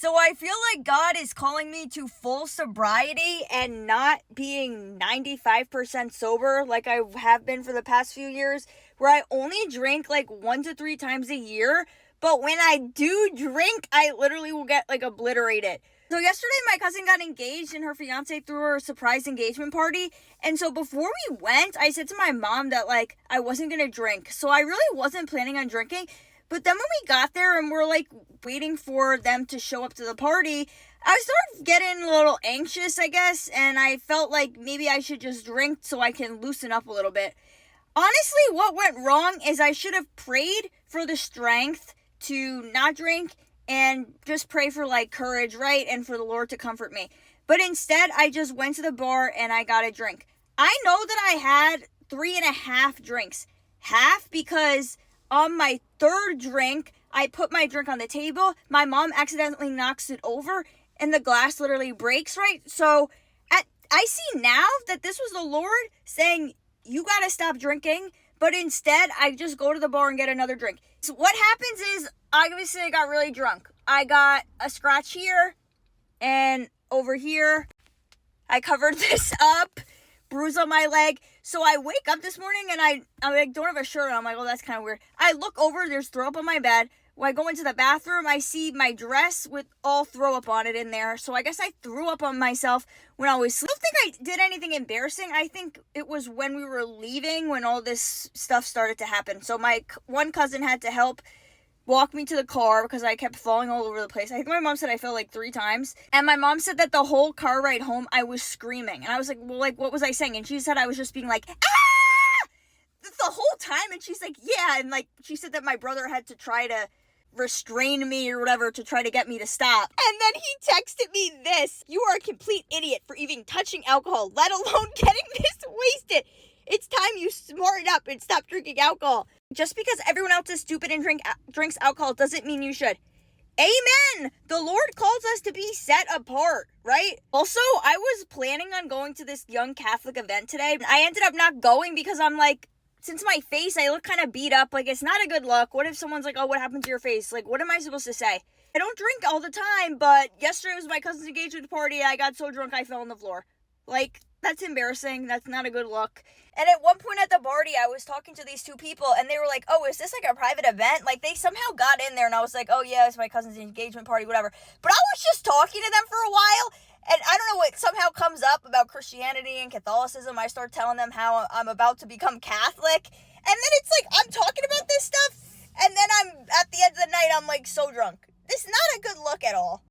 So I feel like God is calling me to full sobriety and not being 95% sober like I have been for the past few years, where I only drink like 1 to 3 times a year. But when I do drink, I literally will get like obliterated. So yesterday my cousin got engaged and her fiance threw her a surprise engagement party. And so before we went, I said to my mom that like I wasn't going to drink. So I really wasn't planning on drinking. But then when we got there and we're like waiting for them to show up to the party, I started getting a little anxious, I guess, and I felt like maybe I should just drink so I can loosen up a little bit. Honestly, what went wrong is I should have prayed for the strength to not drink and just pray for like courage, right? And for the Lord to comfort me. But instead, I just went to the bar and I got a drink. I know that I had 3.5 drinks. Half because on my third drink, I put my drink on the table. My mom accidentally knocks it over and the glass literally breaks, right? So I see now that this was the Lord saying, you got to stop drinking. But instead, I just go to the bar and get another drink. So what happens is, obviously, I got really drunk. I got a scratch here and over here. I covered this up, bruise on my leg. So I wake up this morning and I like don't have a shirt on. I'm like, oh, that's kind of weird. I look over, there's throw up on my bed. When I go into the bathroom, I see my dress with all throw up on it in there. So I guess I threw up on myself when I was asleep. I don't think I did anything embarrassing. I think it was when we were leaving when all this stuff started to happen. So my one cousin had to help walk me to the car because I kept falling all over the place. I think my mom said I fell like 3 times. And my mom said that the whole car ride home, I was screaming. And I was like, well, like, what was I saying? And she said I was just being like, ah! The whole time. And she's like, yeah. And like, she said that my brother had to try to restrain me or whatever to try to get me to stop. And then he texted me this: you are a complete idiot for even touching alcohol, let alone getting this wasted. It's time you smarten up and stop drinking alcohol. Just because everyone else is stupid and drinks alcohol doesn't mean you should. Amen. The Lord calls us to be set apart, right? Also, I was planning on going to this young Catholic event today. I ended up not going because I'm like, since my face, I look kind of beat up. Like, it's not a good look. What if someone's like, oh, what happened to your face? Like, what am I supposed to say? I don't drink all the time, but yesterday was my cousin's engagement party. I got so drunk I fell on the floor. Like, that's embarrassing. That's not a good look. And at one point at the party, I was talking to these 2 people, and they were like, oh, is this like a private event? Like, they somehow got in there, and I was like, oh, yeah, it's my cousin's engagement party, whatever. But I was just talking to them for a while, and I don't know what somehow comes up about Christianity and Catholicism. I start telling them how I'm about to become Catholic, and then it's like, I'm talking about this stuff, and then I'm, at the end of the night, I'm like so drunk. This is not a good look at all.